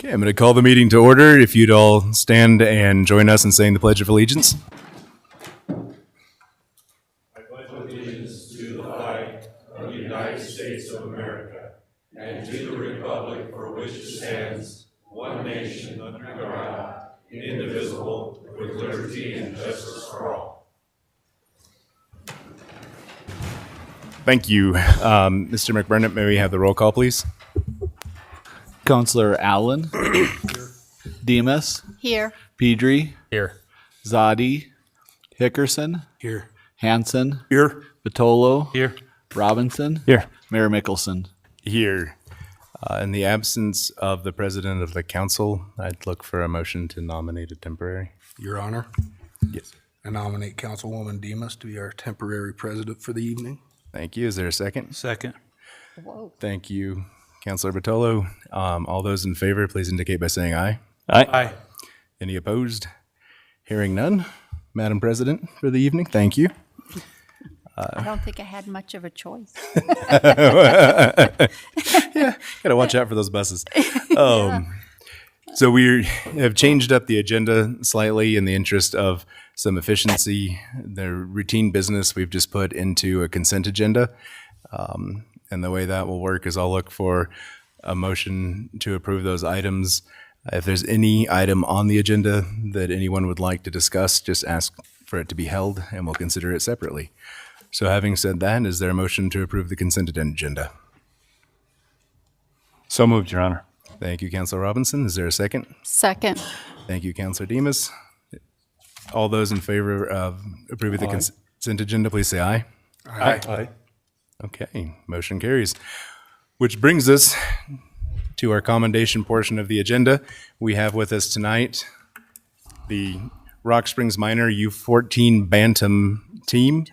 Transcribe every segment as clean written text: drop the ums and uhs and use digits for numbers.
Okay, I'm going to call the meeting to order. If you'd all stand and join us in saying the Pledge of Allegiance. Thank you. Mr. McBurnett, may we have the roll call, please? Counselor Allen. Demas. Here. Pedri. Here. Zadi. Hickerson. Here. Hanson. Here. Batolo. Here. Robinson. Here. Mayor Mickelson. Here. In the absence of the president of the council, I'd look for a motion to nominate a temporary. Your Honor, Yes. I nominate Councilwoman Demas to be our temporary president for the evening. Thank you. Is there a second? Second. Whoa. Thank you, Councilor Batolo. All those in favor, please indicate by saying aye. Aye. Any opposed? Hearing none. Madam President, for the evening, thank you. I don't think I had much of a choice. Gotta watch out for those buses. So we have changed up the agenda slightly in the interest of some efficiency. The routine business we've just put into a consent agenda. And the way that will work is I'll look for a motion to approve those items. If there's any item on the agenda that anyone would like to discuss, just ask for it to be held and we'll consider it separately. So having said that, is there a motion to approve the consent agenda? So moved, Your Honor. Thank you, Councilor Robinson. Is there a second? Second. Thank you, Councilor Demas. All those in favor of approving the consent agenda, please say aye. Aye. Okay, motion carries. Which brings us to our commendation portion of the agenda. We have with us tonight the Rock Springs Minor U14 Bantam team.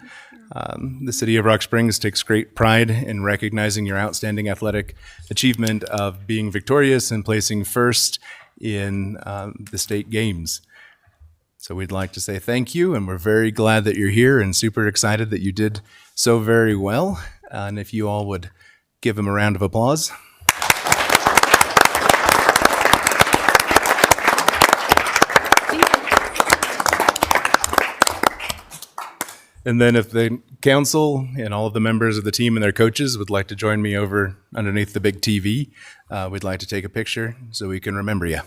The City of Rock Springs takes great pride in recognizing your outstanding athletic achievement of being victorious and placing first in the state games. So we'd like to say thank you, and we're very glad that you're here and super excited that you did so very well. And if you all would give them a round of applause. And then if the council and all of the members of the team and their coaches would like to join me over underneath the big TV, we'd like to take a picture so we can remember you.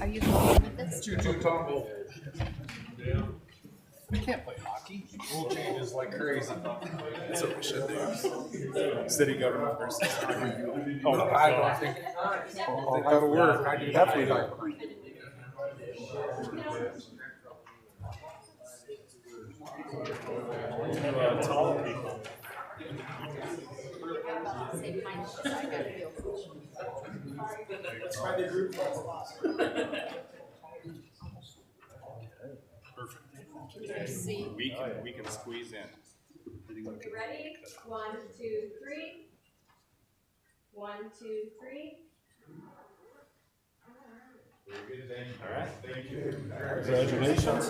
Are you going with this? I can't play hockey. Rule changes like crazy. That's what we should do. City government versus. I don't think that'll work. I do definitely not. We can squeeze in. You ready? 1, 2, 3. 1, 2, 3. All right, thank you. Congratulations.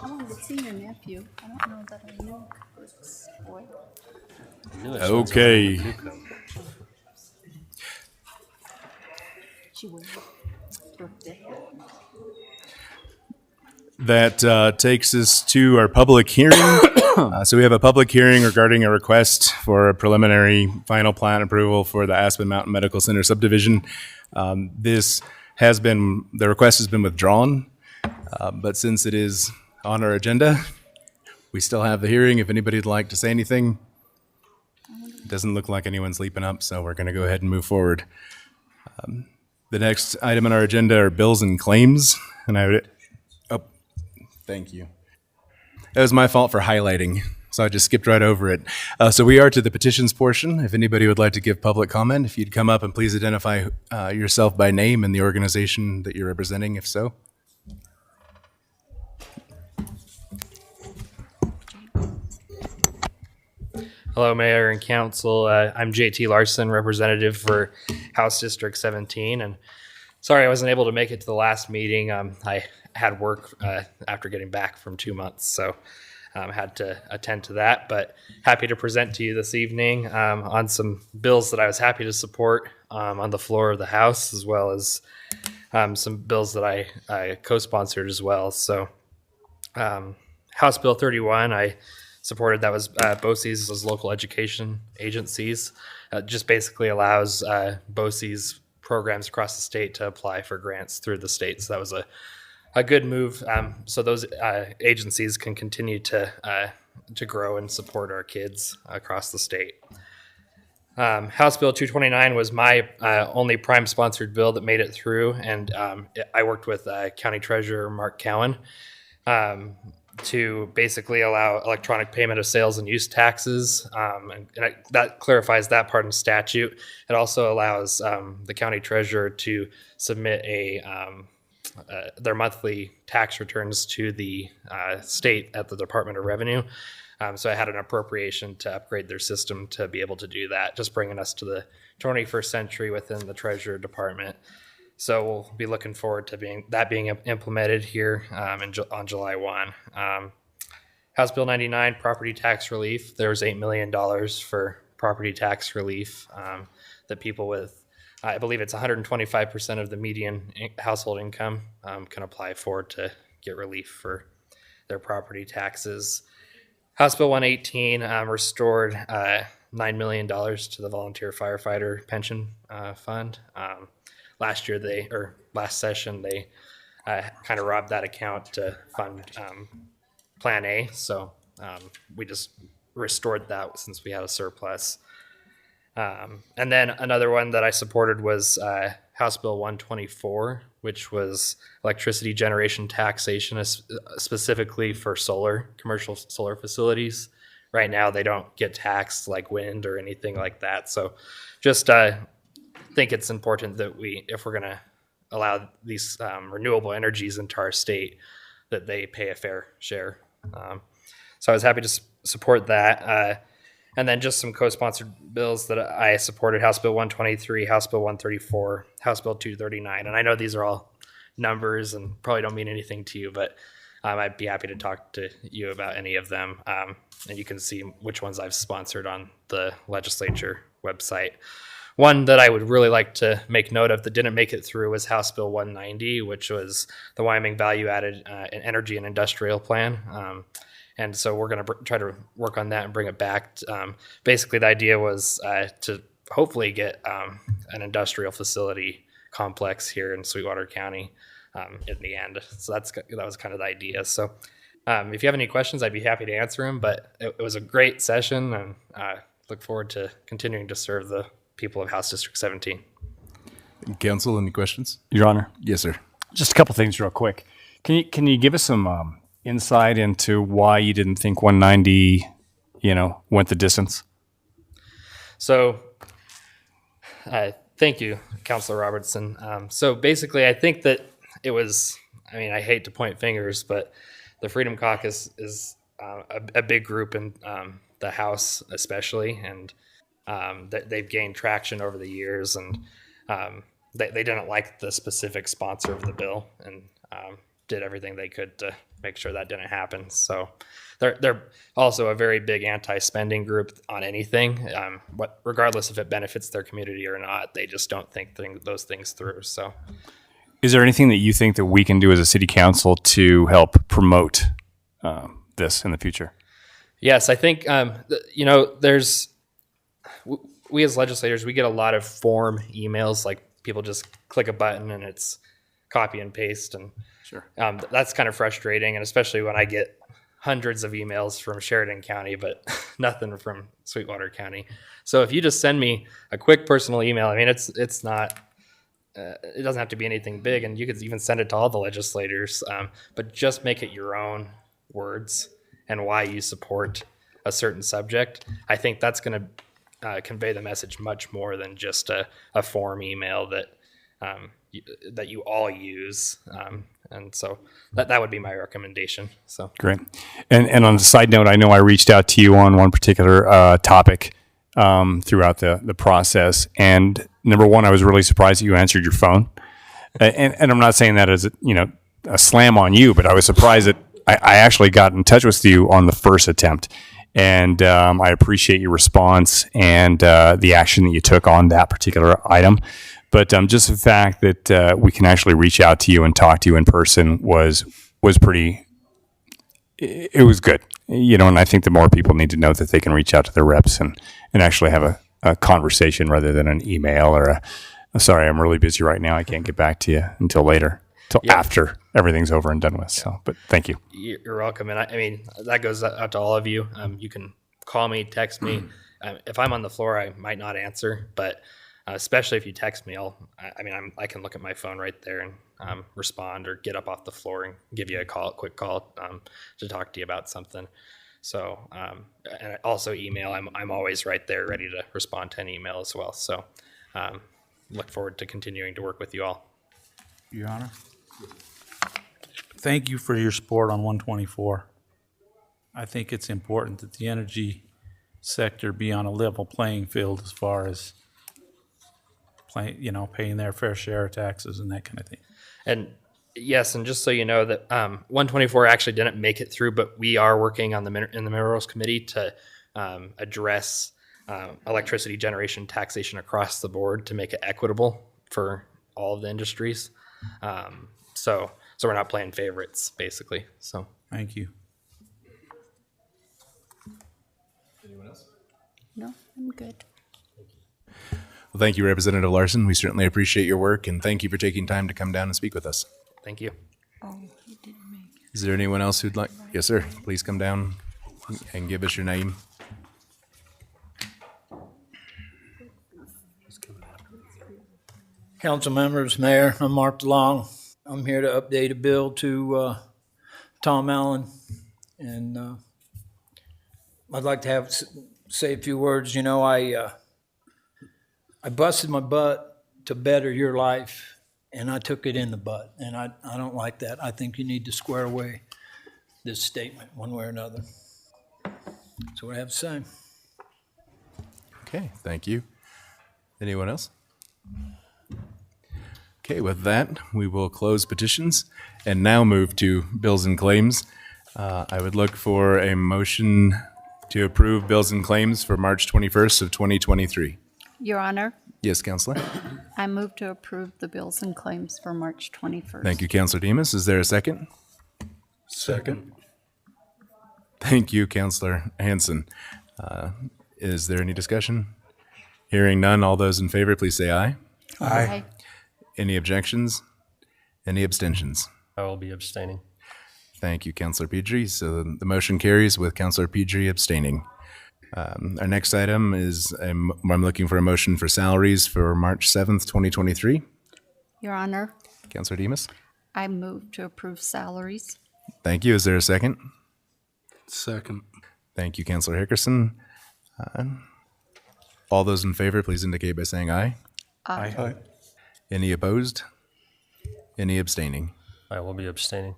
I wanted to see your nephew. I don't know that I knew this boy. Okay. She was birthday. That takes us to our public hearing. So we have a public hearing regarding a request for a preliminary final plan approval for the Aspen Mountain Medical Center subdivision. The request has been withdrawn, but since it is on our agenda, we still have the hearing. If anybody would like to say anything, it doesn't look like anyone's leaping up, so we're going to go ahead and move forward. The next item on our agenda are bills and claims, and thank you. That was my fault for highlighting, so I just skipped right over it. So we are to the petitions portion. If anybody would like to give public comment, if you'd come up and please identify yourself by name and the organization that you're representing, if so. Hello, Mayor and Council. I'm JT Larson, representative for House District 17. And sorry I wasn't able to make it to the last meeting. I had work after getting back from 2 months, so had to attend to that. But happy to present to you this evening on some bills that I was happy to support on the floor of the House, as well as some bills that I co-sponsored as well. So House Bill 31, I supported. That was BOCES as local education agencies. Just basically allows BOCES programs across the state to apply for grants through the state. So that was a good move. So those agencies can continue to grow and support our kids across the state. House Bill 229 was my only prime sponsored bill that made it through, and I worked with County Treasurer Mark Cowan to basically allow electronic payment of sales and use taxes, that clarifies that part in statute. It also allows the county treasurer to submit their monthly tax returns to the state at the Department of Revenue. So I had an appropriation to upgrade their system to be able to do that, just bringing us to the 21st century within the Treasury Department. So we'll be looking forward to being implemented here on July 1. House Bill 99, property tax relief. There was $8 million for property tax relief that people with, I believe it's 125% of the median household income can apply for to get relief for their property taxes. House Bill 118 restored $9 million to the volunteer firefighter pension fund. Last session, they kind of robbed that account to fund Plan A. So we just restored that since we had a surplus. And then another one that I supported was House Bill 124, which was electricity generation taxation, specifically for commercial solar facilities. Right now, they don't get taxed like wind or anything like that. So just think it's important that if we're going to allow these renewable energies into our state, that they pay a fair share. So I was happy to support that. And then just some co-sponsored bills that I supported: House Bill 123, House Bill 134, House Bill 239. And I know these are all numbers and probably don't mean anything to you, but I'd be happy to talk to you about any of them. And you can see which ones I've sponsored on the legislature website. One that I would really like to make note of that didn't make it through was House Bill 190, which was the Wyoming Value Added Energy and Industrial Plan. And so we're going to try to work on that and bring it back. Basically, the idea was to hopefully get an industrial facility complex here in Sweetwater County in the end. So that was kind of the idea. So if you have any questions, I'd be happy to answer them. But it was a great session, and look forward to continuing to serve the people of House District 17. Council, any questions? Your Honor, Yes, sir. just a couple things real quick. Can you give us some insight into why you didn't think 190, went the distance? So thank you, Councilor Robertson. So basically, I think that it was, I hate to point fingers, but the Freedom Caucus is a big group in the House especially, and they've gained traction over the years, and they didn't like the specific sponsor of the bill, and did everything they could to make sure that didn't happen. So they're also a very big anti-spending group on anything, regardless if it benefits their community or not. They just don't think those things through. So, Is there anything that you think that we can do as a city council to help promote this in the future? yes, I think we as legislators, we get a lot of form emails, like people just click a button and it's copy and paste, and Sure. That's kind of frustrating, and especially when I get hundreds of emails from Sheridan County, but nothing from Sweetwater County. So if you just send me a quick personal email, it's not, it doesn't have to be anything big, and you could even send it to all the legislators, but just make it your own words and why you support a certain subject. I think that's going to convey the message much more than just a form email that you all use. And so that would be my recommendation. So Great. And on a side note, I know I reached out to you on one particular topic throughout the process. And number one, I was really surprised that you answered your phone. And I'm not saying that as a slam on you, but I was surprised that I actually got in touch with you on the first attempt. And I appreciate your response and the action that you took on that particular item. But just the fact that we can actually reach out to you and talk to you in person was pretty. It was good, and I think the more people need to know that they can reach out to their reps and actually have a conversation rather than an email or sorry, I'm really busy right now. I can't get back to you until later, after everything's over and done with. So, but thank you. you're welcome. And I mean, that goes out to all of you. You can call me, text me. If I'm on the floor, I might not answer, but especially if you text me, I can look at my phone right there and respond or get up off the floor and give you a quick call to talk to you about something. So, and also email, I'm always right there ready to respond to an email as well. So, look forward to continuing to work with you all. Your Honor. Thank you for your support on 124. I think it's important that the energy sector be on a level playing field as far as paying their fair share of taxes and that kind of thing. And yes, and just so you know that 124 actually didn't make it through, but we are working on in the Minerals Committee to address electricity generation taxation across the board to make it equitable for all of the industries. So we're not playing favorites, basically. So Thank you. No, I'm good. Well, thank you, Representative Larson. We certainly appreciate your work, and thank you for taking time to come down and speak with us. thank you. Oh, you didn't make it. Is there anyone else who'd like? Yes, sir. Please come down and give us your name. Council members, Mayor, I'm Mark DeLong. I'm here to update a bill to Tom Allen. And I'd like to say a few words. I busted my butt to better your life, and I took it in the butt. And I don't like that. I think you need to square away this statement one way or another. That's what I have to say. Okay, thank you. Anyone else? Okay, with that, we will close petitions and now move to bills and claims. I would look for a motion to approve bills and claims for March 21st of 2023. Your Honor, Yes, Counselor. I move to approve the bills and claims for March 21st. Thank you, Counselor Demas. Is there a second? Second. Thank you, Counselor Hanson. Is there any discussion? Hearing none, all those in favor, please say aye. Aye. Any objections? Any abstentions? I will be abstaining. Thank you, Counselor Pedri. So the motion carries with Counselor Pedri abstaining. Our next item is I'm looking for a motion for salaries for March 7th, 2023. Your Honor, Counselor Demas. I move to approve salaries. Thank you. Is there a second? Second. Thank you, Counselor Hickerson. All those in favor, please indicate by saying aye. Aye. Any opposed? Any abstaining? I will be abstaining.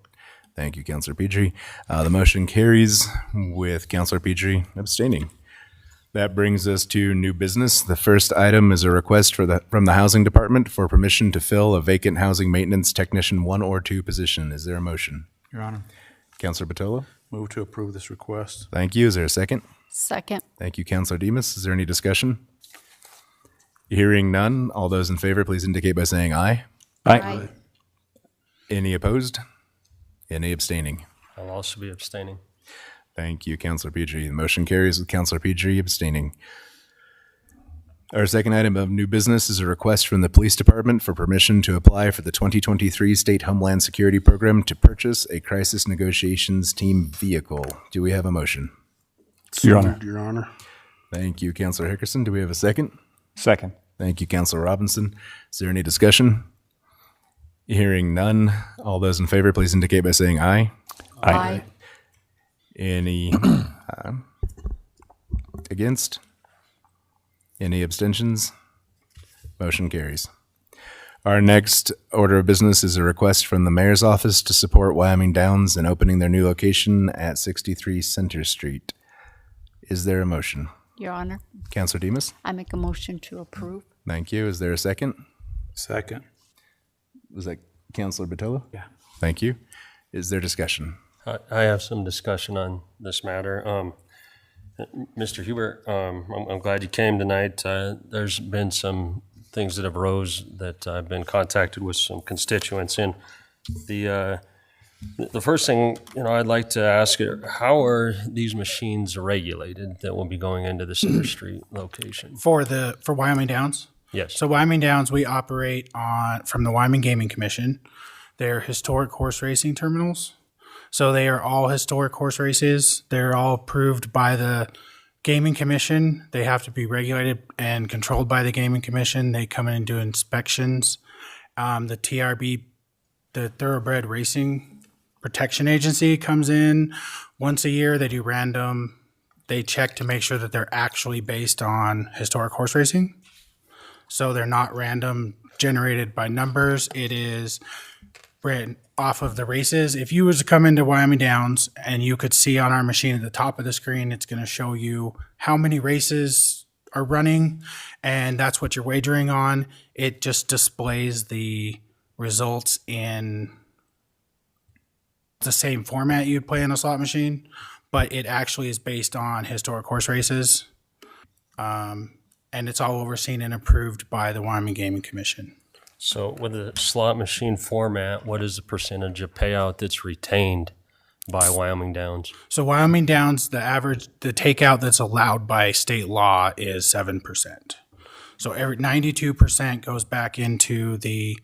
Thank you, Counselor Pedri. The motion carries with Counselor Pedri abstaining. That brings us to new business. The first item is a request from the Housing Department for permission to fill a vacant housing maintenance technician 1 or 2 position. Is there a motion? Your Honor, Counselor Batolo? move to approve this request. Thank you. Is there a second? Second. Thank you, Counselor Demas. Is there any discussion? Hearing none, all those in favor, please indicate by saying aye. Aye. Any opposed? Any abstaining? I'll also be abstaining. Thank you, Counselor Pedri. The motion carries with Counselor Pedri abstaining. Our second item of new business is a request from the Police Department for permission to apply for the 2023 State Homeland Security Program to purchase a crisis negotiations team vehicle. Do we have a motion? Your Honor. Your Honor. Thank you, Counselor Hickerson. Do we have a second? Second. Thank you, Counselor Robinson. Is there any discussion? Hearing none, all those in favor, please indicate by saying aye. Aye. Any against? Any abstentions? Motion carries. Our next order of business is a request from the mayor's office to support Wyoming Downs in opening their new location at 63 Center Street. Is there a motion? Your Honor, Counselor Demas? I make a motion to approve. Thank you. Is there a second? Second. Was that Counselor Batolo? Yeah. Thank you. Is there discussion? I have some discussion on this matter. Mr. Hubert, I'm glad you came tonight. There's been some things that have arose that I've been contacted with some constituents in. The first thing, I'd like to ask you, how are these machines regulated that will be going into the Center Street location? For Wyoming Downs. Yes. So Wyoming Downs, we operate from the Wyoming Gaming Commission. They're historic horse racing terminals. So they are all historic horse races. They're all approved by the Gaming Commission. They have to be regulated and controlled by the Gaming Commission. They come in and do inspections. The TRB, the Thoroughbred Racing Protection Agency, comes in once a year. They do random. They check to make sure that they're actually based on historic horse racing. So they're not random generated by numbers. It is ran off of the races. If you was to come into Wyoming Downs and you could see on our machine at the top of the screen, it's going to show you how many races are running, and that's what you're wagering on. It just displays the results in the same format you'd play in a slot machine, but it actually is based on historic horse races. And it's all overseen and approved by the Wyoming Gaming Commission. So with the slot machine format, what is the percentage of payout that's retained by Wyoming Downs? So Wyoming Downs, the takeout that's allowed by state law is 7%. So every 92% goes back into the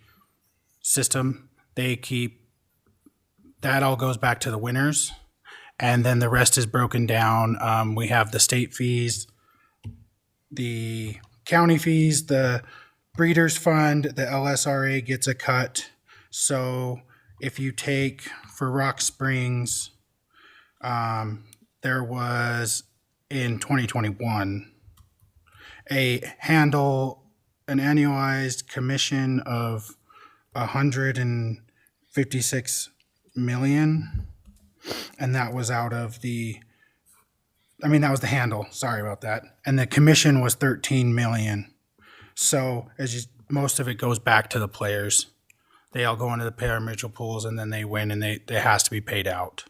system. That all goes back to the winners. And then the rest is broken down. We have the state fees, the county fees, the Breeders Fund, the LSRA gets a cut. So if you take for Rock Springs, there was in 2021 an annualized commission of 156 million, and that was that was the handle. Sorry about that. And the commission was 13 million. So most of it goes back to the players. They all go into the pari-mutuel pools, and then they win, and it has to be paid out.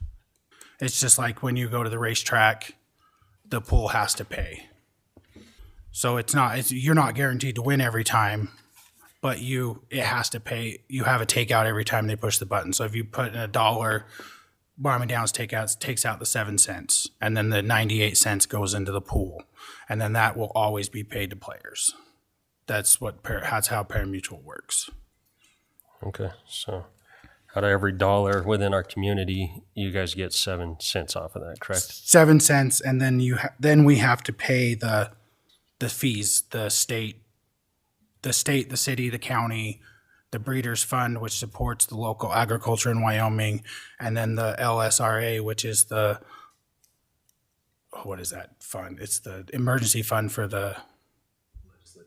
It's just like when you go to the racetrack, the pool has to pay. So you're not guaranteed to win every time, but it has to pay. You have a takeout every time they push the button. So if you put in $1, Wyoming Downs takes out the 7 cents, and then the 98 cents goes into the pool, and then that will always be paid to players. That's how pari-mutuel works. Okay, so out of every dollar within our community, you guys get 7 cents off of that, correct? 7 cents, and then then we have to pay the fees, the state, the city, the county, the Breeders Fund, which supports the local agriculture in Wyoming, and then the LSRA, which is what is that fund? It's the emergency fund for the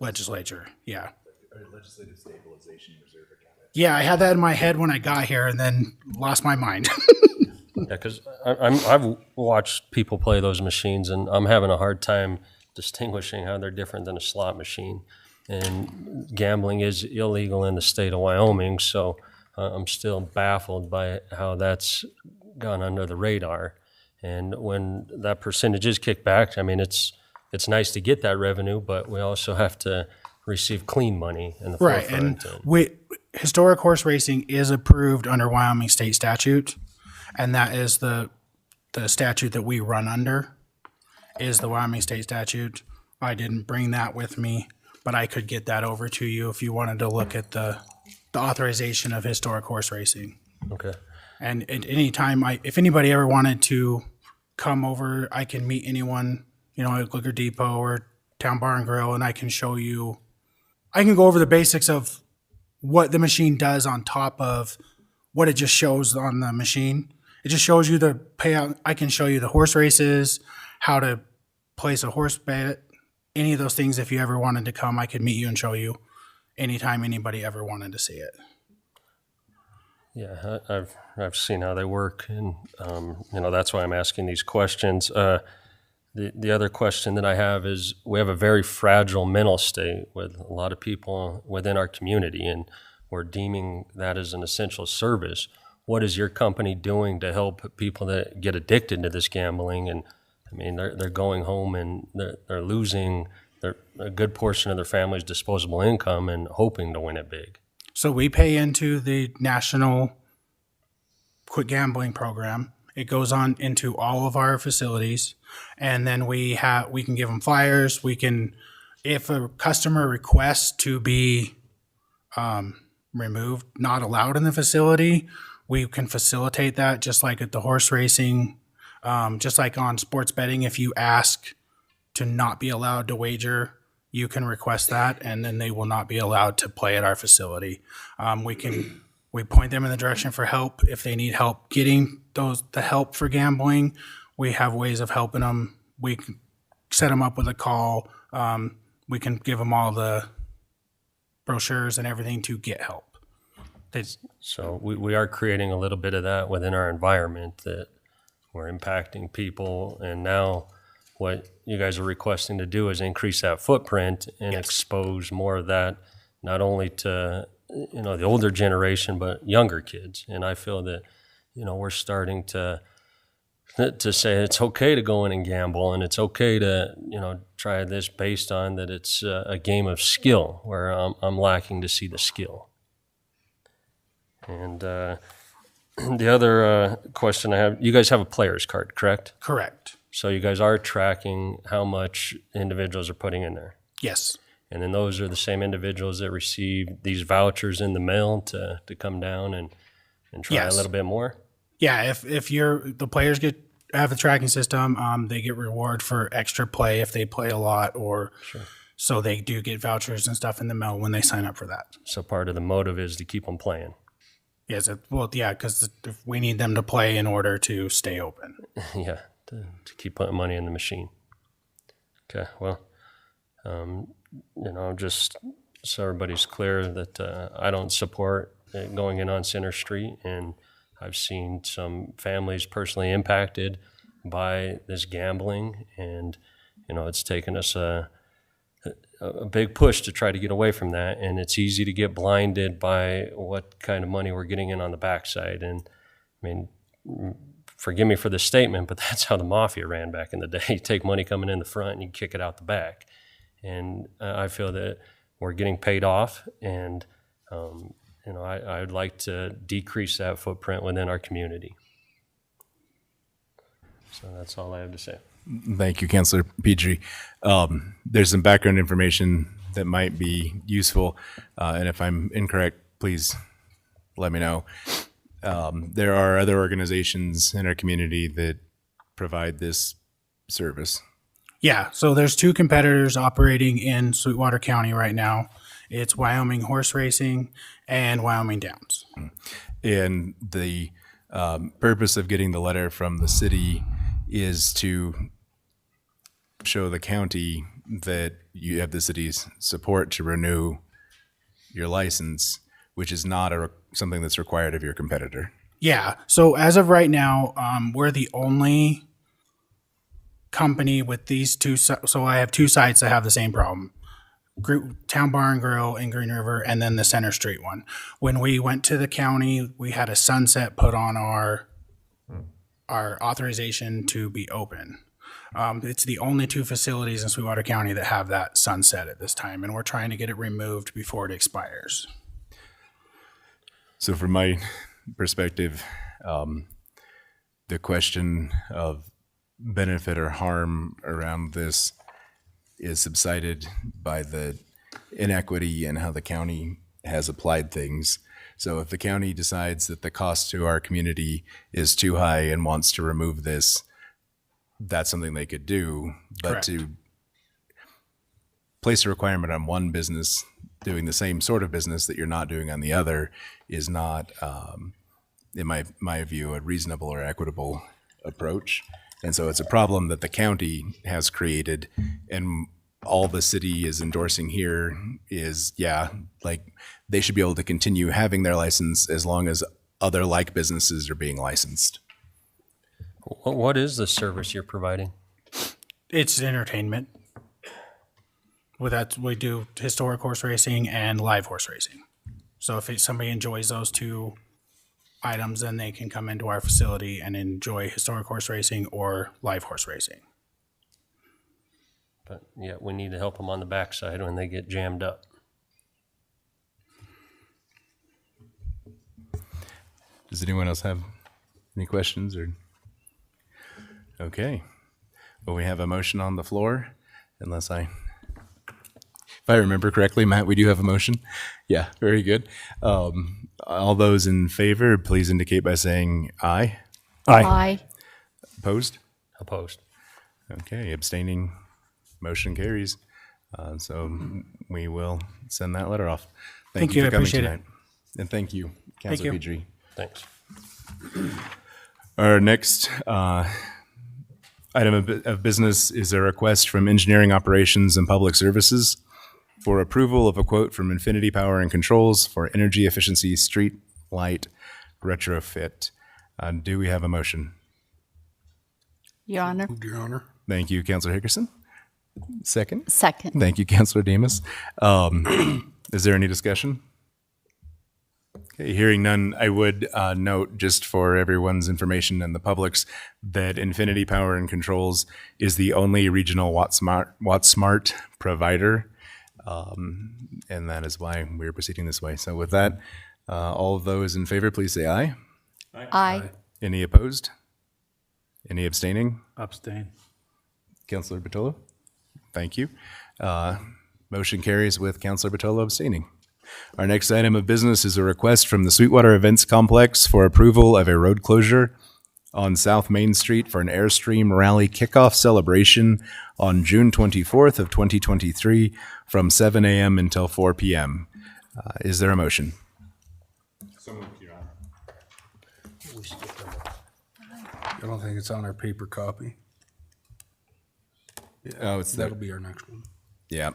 legislature. Yeah. Legislative Stabilization Reserve Account. Yeah, I had that in my head when I got here and then lost my mind. Yeah, because I've watched people play those machines, and I'm having a hard time distinguishing how they're different than a slot machine. And gambling is illegal in the state of Wyoming, so I'm still baffled by how that's gone under the radar. And when that percentage is kicked back, it's nice to get that revenue, but we also have to receive clean money in the Right, forefront. and historic horse racing is approved under Wyoming state statute, and that is the statute that we run under, is the Wyoming state statute. I didn't bring that with me, but I could get that over to you if you wanted to look at the authorization of historic horse racing. Okay. And at any time, if anybody ever wanted to come over, I can meet anyone, at Liquor Depot or Town Bar and Grill, and I can show you. I can go over the basics of what the machine does on top of what it just shows on the machine. It just shows you the payout. I can show you the horse races, how to place a horse bet, any of those things. If you ever wanted to come, I could meet you and show you. anytime anybody ever wanted to see it. Yeah, I've seen how they work, and that's why I'm asking these questions. The other question that I have is, we have a very fragile mental state with a lot of people within our community, and we're deeming that as an essential service. What is your company doing to help people that get addicted to this gambling? And I mean, they're going home and they're losing a good portion of their family's disposable income and hoping to win it big. So we pay into the National Quit Gambling Program. It goes on into all of our facilities, and then we can give them flyers. We can, if a customer requests to be removed, not allowed in the facility, we can facilitate that, just like at the horse racing, just like on sports betting. If you ask to not be allowed to wager, you can request that, and then they will not be allowed to play at our facility. We point them in the direction for help. If they need help getting the help for gambling, we have ways of helping them. We can set them up with a call. We can give them all the brochures and everything to get help. So we are creating a little bit of that within our environment, that we're impacting people. And now what you guys are requesting to do is increase that footprint and expose more of that, not only to the older generation, but younger kids. And I feel that we're starting to say it's okay to go in and gamble, and it's okay to try this based on that it's a game of skill, where I'm lacking to see the skill. And the other question I have, you guys have a player's card, correct? Correct. So you guys are tracking how much individuals are putting in there. Yes. And then those are the same individuals that receive these vouchers in the mail to come down and try a little bit more? Yeah, if the players have a tracking system, they get reward for extra play if they play a lot, or so they do get vouchers and stuff in the mail when they sign up for that. So part of the motive is to keep them playing. Yes, because we need them to play in order to stay open. Yeah, to keep putting money in the machine. Okay, well, just so everybody's clear that I don't support it going in on Center Street, and I've seen some families personally impacted by this gambling, and it's taken us a big push to try to get away from that, and it's easy to get blinded by what kind of money we're getting in on the backside. And I mean, forgive me for this statement, but that's how the mafia ran back in the day. You take money coming in the front and you kick it out the back. And I feel that we're getting paid off, and I would like to decrease that footprint within our community. So that's all I have to say. Thank you, Councilor Petrie. There's some background information that might be useful, and if I'm incorrect, please let me know. There are other organizations in our community that provide this service. Yeah, so there's two competitors operating in Sweetwater County right now. It's Wyoming Horse Racing and Wyoming Downs. And the purpose of getting the letter from the city is to show the county that you have the city's support to renew your license, which is not something that's required of your competitor. Yeah, so as of right now, we're the only company with these two. So I have two sites that have the same problem. Town Bar and Grill in Green River, and then the Center Street one. When we went to the county, we had a sunset put on our authorization to be open. It's the only two facilities in Sweetwater County that have that sunset at this time, and we're trying to get it removed before it expires. So from my perspective, the question of benefit or harm around this is subsided by the inequity in how the county has applied things. So if the county decides that the cost to our community is too high and wants to remove this, that's something they could do. But Correct. To place a requirement on one business doing the same sort of business that you're not doing on the other is not, in my view, a reasonable or equitable approach. And so it's a problem that the county has created, and all the city is endorsing here is, yeah, like they should be able to continue having their license as long as other like businesses are being licensed. What is the service you're providing? It's entertainment. With that, we do historic horse racing and live horse racing. So if somebody enjoys those two items, then they can come into our facility and enjoy historic horse racing or live horse racing. But yeah, we need to help them on the backside when they get jammed up. Does anyone else have any questions or? Okay. Well, we have a motion on the floor, if I remember correctly, Matt, we do have a motion. Yeah, very good. All those in favor, please indicate by saying aye. Aye. Opposed? Opposed. Okay, abstaining, motion carries. So we will send that letter off. Thank you, I for coming appreciate it. tonight. And thank you, Councilor you. Pedri. Thanks. Our next item of business is a request from Engineering Operations and Public Services for approval of a quote from Infinity Power and Controls for energy efficiency street light retrofit. Do we have a motion? Your Honor. Your Honor. Thank you, Councilor Hickerson. Second? Second. Thank you, Councilor Demus. Is there any discussion? Okay, hearing none, I would note, just for everyone's information and the public's, that Infinity Power and Controls is the only regional WattSmart provider, and that is why we're proceeding this way. So with that, all of those in favor, please say aye. Aye. Any opposed? Any abstaining? Abstain. Councilor Batolo? Thank you. Motion carries with Councilor Batolo abstaining. Our next item of business is a request from the Sweetwater Events Complex for approval of a road closure on South Main Street for an Airstream Rally kickoff celebration on June 24th of 2023 from 7 a.m. until 4 p.m. Is there a motion? I don't think it's on our paper copy. Oh, it's That'll be our next one. Yeah,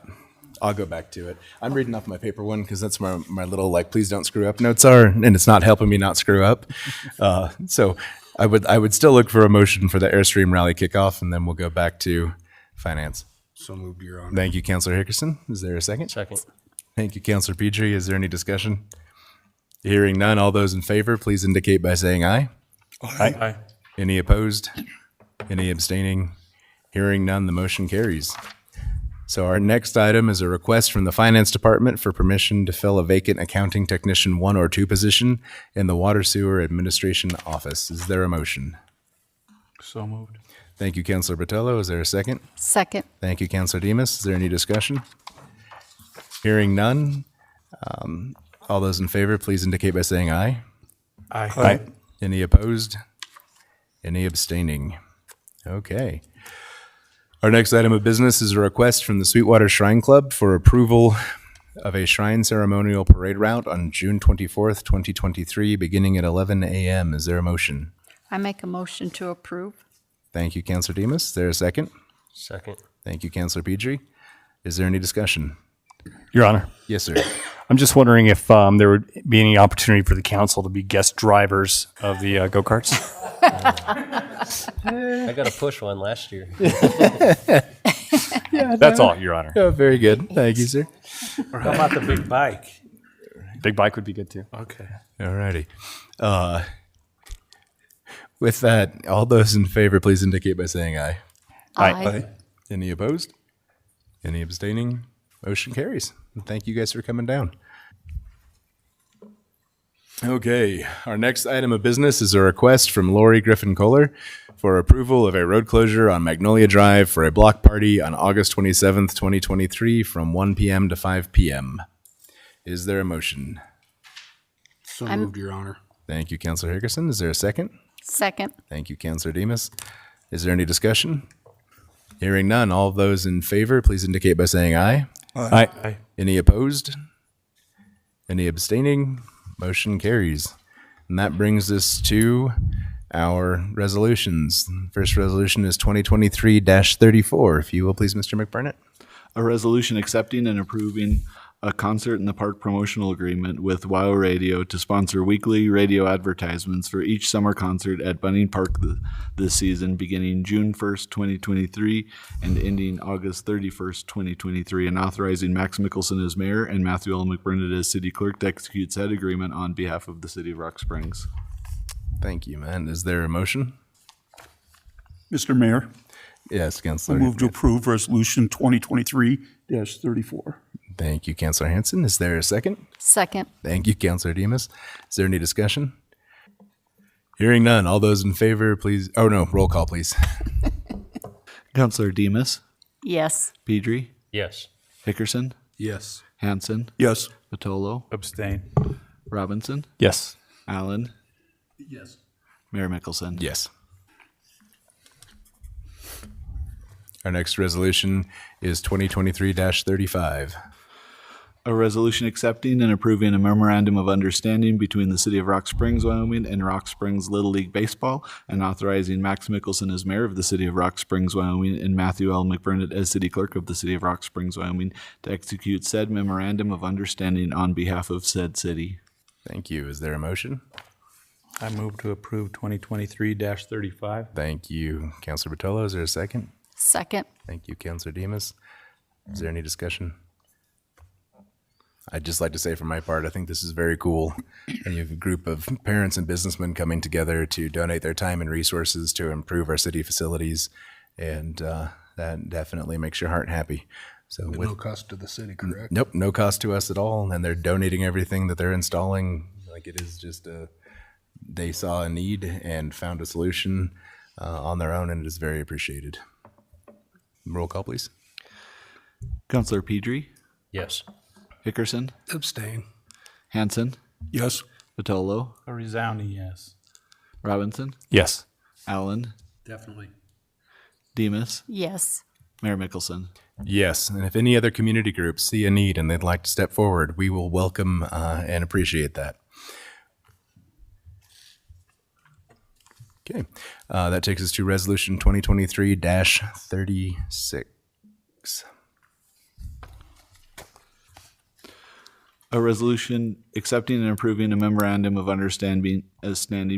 I'll go back to it. I'm reading off my paper one because that's my little, like, please don't screw up notes are, and it's not helping me not screw up. So I would still look for a motion for the Airstream Rally kickoff, and then we'll go back to finance. So moved, Your Honor. Thank you, Councilor Hickerson. Is there a second? Second. Thank you, Councilor Petrie. Is there any discussion? Hearing none, all those in favor, please indicate by saying aye. Aye. Any opposed? Any abstaining? Hearing none, the motion carries. So our next item is a request from the Finance Department for permission to fill a vacant accounting technician 1 or 2 position in the Water Sewer Administration Office. Is there a motion? So moved. Thank you, Councilor Botello. Is there a second? Second. Thank you, Councilor Demus. Is there any discussion? Hearing none, all those in favor, please indicate by saying aye. Aye. Any opposed? Any abstaining? Okay. Our next item of business is a request from the Sweetwater Shrine Club for approval of a shrine ceremonial parade route on June 24th, 2023, beginning at 11 a.m. Is there a motion? I make a motion to approve. Thank you, Councilor Demus. Is there a second? Second. Thank you, Councilor Pedri. Is there any discussion? Your Honor, Yes, sir. I'm just wondering if there would be any opportunity for the council to be guest drivers of the go-karts? I got to push one last year. That's all, Your Honor. Oh, very good. Thank you, sir. Or how about the big bike? Big bike would be good too. Okay. All righty. With that, all those in favor, please indicate by saying aye. Aye. Any opposed? Any abstaining? Motion carries. And thank you guys for coming down. Okay, our next item of business is a request from Lori Griffin Kohler for approval of a road closure on Magnolia Drive for a block party on August 27th, 2023 from 1 p.m. to 5 p.m. Is there a motion? So moved, Your Honor. Thank you, Councilor Hickerson. Is there a second? Second. Thank you, Councilor Demus. Is there any discussion? Hearing none, all of those in favor, please indicate by saying aye. Aye. Any opposed? Any abstaining? Motion carries. And that brings us to our resolutions. First resolution is 2023-34. If you will, please, Mr. McBurnett. A resolution accepting and approving a concert in the park promotional agreement with WOW Radio to sponsor weekly radio advertisements for each summer concert at Bunning Park this season, beginning June 1st, 2023, and ending August 31st, 2023, and authorizing Max Mickelson as mayor and Matthew L. McBurnett as city clerk to execute said agreement on behalf of the city of Rock Springs. Thank you, man. Is there a motion? Mr. Mayor, Yes, I Councilor. move to approve Resolution 2023-34. Thank you, Councilor Hanson. Is there a second? Second. Thank you, Councilor Demus. Is there any discussion? Hearing none. All those in favor, please. Oh, no. Roll call, please. Councilor Demus, Yes. Pedri, Yes. Hickerson, Yes. Hanson, Yes. Patolo, Abstain. Robinson, Yes. Allen, Yes. Mayor Mickelson. Yes. Our next resolution is 2023-35. A resolution accepting and approving a memorandum of understanding between the City of Rock Springs, Wyoming and Rock Springs Little League Baseball, and authorizing Max Mickelson as mayor of the City of Rock Springs, Wyoming, and Matthew L. McBurnett as city clerk of the City of Rock Springs, Wyoming, to execute said memorandum of understanding on behalf of said city. Thank you. Is there a motion? I move to approve 2023-35. Thank you, Councilor Batolo. Is there a second? Second. Thank you, Councilor Demus. Is there any discussion? I'd just like to say from my part, I think this is very cool. And you have a group of parents and businessmen coming together to donate their time and resources to improve our city facilities. And that definitely makes your heart happy. So At with no cost to the city, correct? Nope, no cost to us at all. And they're donating everything that they're installing. Like it is just they saw a need and found a solution on their own, and it is very appreciated. Roll call, please. Councilor Pedri, Yes. Hickerson, Abstain. Hanson, Yes. Patolo, A resounding yes. Robinson, Yes. Allen, Definitely. Demus, Yes. Mayor Mickelson. Yes, and if any other community groups see a need and they'd like to step forward, we will welcome and appreciate that. Okay, that takes us to Resolution 2023-36. A resolution accepting and approving a memorandum of understanding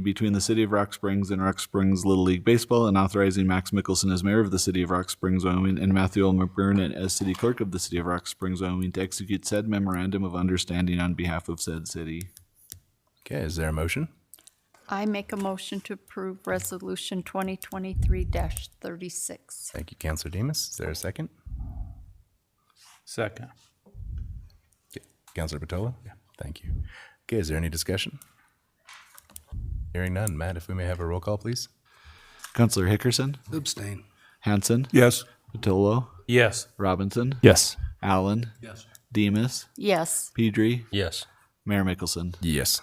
between the City of Rock Springs and Rock Springs Little League Baseball, and authorizing Max Mickelson as mayor of the City of Rock Springs, Wyoming, and Matthew L. McBurnett as city clerk of the City of Rock Springs, Wyoming, to execute said memorandum of understanding on behalf of said city. Okay, is there a motion? I make a motion to approve Resolution 2023-36. Thank you, Councilor Demus. Is there a second? Second. Okay. Councilor Patolo? Yeah. Thank you. Okay, is there any discussion? Hearing none. Matt, if we may have a roll call, please. Councilor Hickerson, Abstain. Hanson, Yes. Patolo, Yes. Robinson, Yes. Allen, Yes. Demus, Yes. Pedri, Yes. Mayor Mickelson. Yes.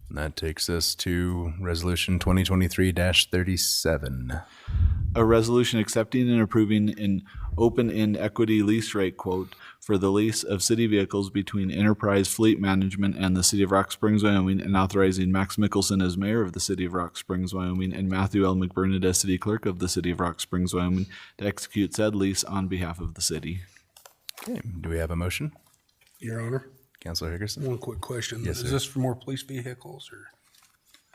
And that takes us to Resolution 2023-37. A resolution accepting and approving an open-end equity lease rate quote for the lease of city vehicles between Enterprise Fleet Management and the City of Rock Springs, Wyoming, and authorizing Max Mickelson as mayor of the City of Rock Springs, Wyoming, and Matthew L. McBurnett as city clerk of the City of Rock Springs, Wyoming, to execute said lease on behalf of the city. Okay, do we have a motion? Your Honor, Councilor Hickerson? one quick question. Yes, Is sir. this for more police vehicles, or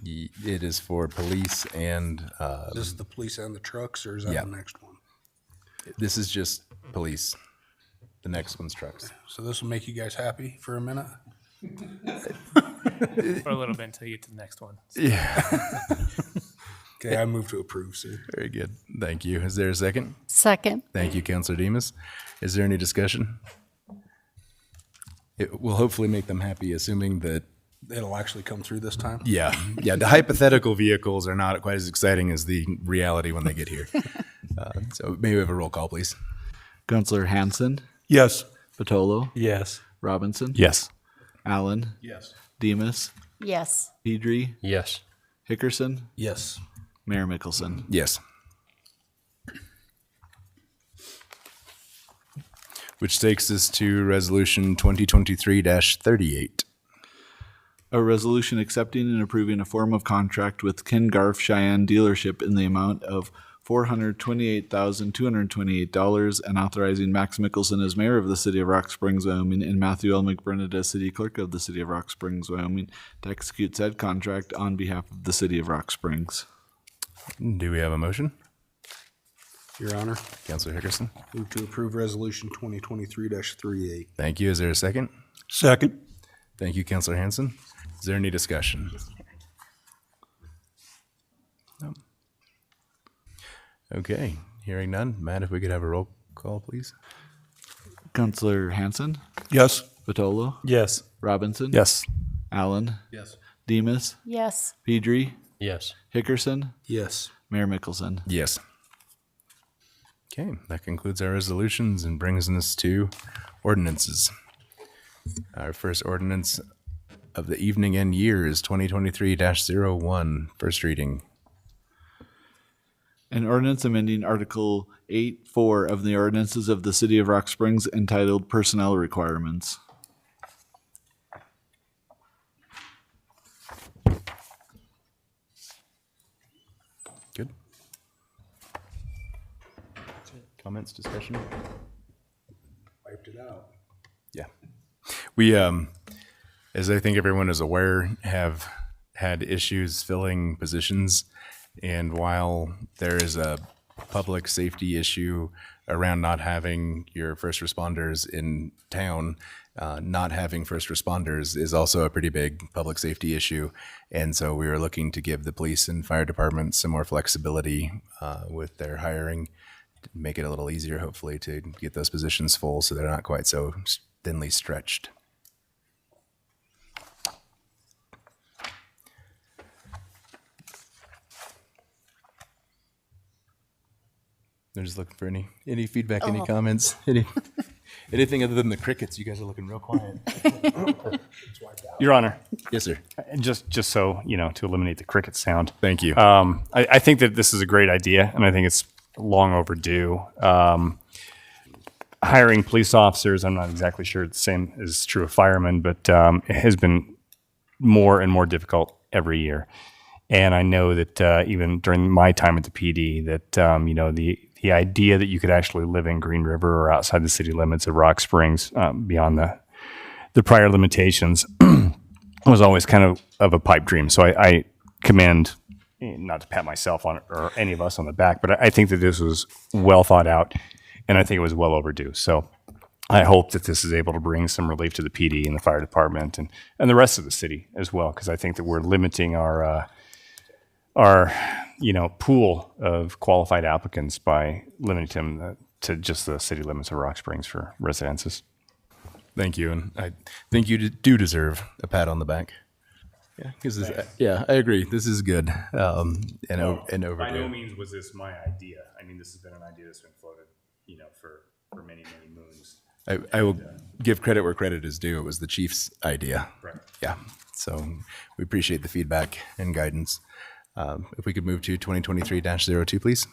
It is for police and is this the police and the trucks, or is that Yeah. the next one? this is just police. The next one's trucks. So this will make you guys happy for a minute? For a little bit until you get to the next one. Okay, I move to approve, sir. Very good. Thank you. Is there a second? Second. Thank you, Councilor Demus. Is there any discussion? It will hopefully make them happy, assuming that, It'll actually come through this time? yeah, the hypothetical vehicles are not quite as exciting as the reality when they get here. So maybe we have a roll call, please. Councilor Hanson, Yes. Patolo, Yes. Robinson, Yes. Allen, Yes. Demus, Yes. Pedri, Yes. Hickerson, Yes. Mayor Mickelson. Yes. Which takes us to Resolution 2023-38. A resolution accepting and approving a form of contract with Ken Garf Cheyenne Dealership in the amount of $428,228 and authorizing Max Mickelson as mayor of the city of Rock Springs, Wyoming, and Matthew L. McBurnett as city clerk of the city of Rock Springs, Wyoming, to execute said contract on behalf of the city of Rock Springs. Do we have a motion? Your Honor, Counselor Hickerson? move to approve resolution 2023-38. Thank you. Is there a second? Second. Thank you, Counselor Hanson. Is there any discussion? No. Okay, hearing none. Matt, if we could have a roll call, please. Counselor Hanson, Yes. Vitolo, Yes. Robinson, Yes. Allen, Yes. Demus, Yes. Pedri, Yes. Hickerson, Yes. Mayor Mickelson. Yes. Okay, that concludes our resolutions and brings us to ordinances. Our first ordinance of the evening and year is 2023-01, first reading. An ordinance amending Article 8-4 of the ordinances of the city of Rock Springs entitled Personnel Requirements. Good. Comments, discussion? Wiped it out. Yeah. We, as I think everyone is aware, have had issues filling positions. And while there is a public safety issue around not having your first responders in town, not having first responders is also a pretty big public safety issue. And so we were looking to give the police and fire departments some more flexibility with their hiring, to make it a little easier, hopefully, to get those positions full so they're not quite so thinly stretched. They're just looking for any feedback, any comments, anything other than the crickets. You guys are looking real quiet. Your Honor, Yes, sir. just so, to eliminate the cricket sound. Thank you. I think that this is a great idea, and I think it's long overdue. Hiring police officers, I'm not exactly sure the same is true of firemen, but it has been more and more difficult every year. And I know that even during my time at the PD, that the idea that you could actually live in Green River or outside the city limits of Rock Springs, beyond the prior limitations, was always kind of a pipe dream. So I commend, not to pat myself on or any of us on the back, but I think that this was well thought out, and I think it was well overdue. So I hope that this is able to bring some relief to the PD and the fire department and the rest of the city as well, because I think that we're limiting our pool of qualified applicants by limiting them to just the city limits of Rock Springs for residences. Thank you, and I think you do deserve a pat on the back. Yeah, because I agree. This is good, and overdue. By no means was this my idea. I mean, this has been an idea that's been floated, for many, many moons. I will give credit where credit is due. It was the chief's idea. Right. Yeah. So we appreciate the feedback and guidance. If we could move to 2023-02, please.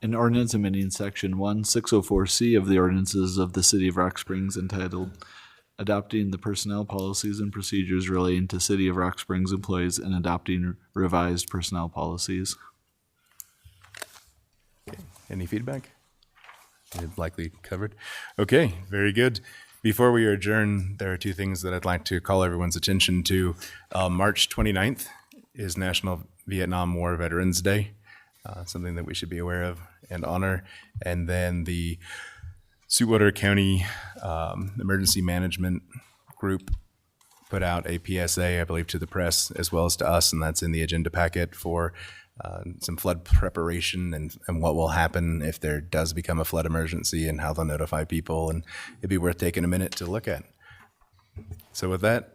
An ordinance amending section 1604C of the ordinances of the city of Rock Springs entitled Adopting the Personnel Policies and Procedures Relating to City of Rock Springs Employees and Adopting Revised Personnel Policies. Any feedback? Likely covered. Okay, very good. Before we adjourn, there are two things that I'd like to call everyone's attention to. March 29th is National Vietnam War Veterans Day, something that we should be aware of and honor. And then the Sweetwater County Emergency Management Group put out a PSA, I believe, to the press as well as to us, and that's in the agenda packet for some flood preparation and what will happen if there does become a flood emergency and how they'll notify people. And it'd be worth taking a minute to look at. So with that,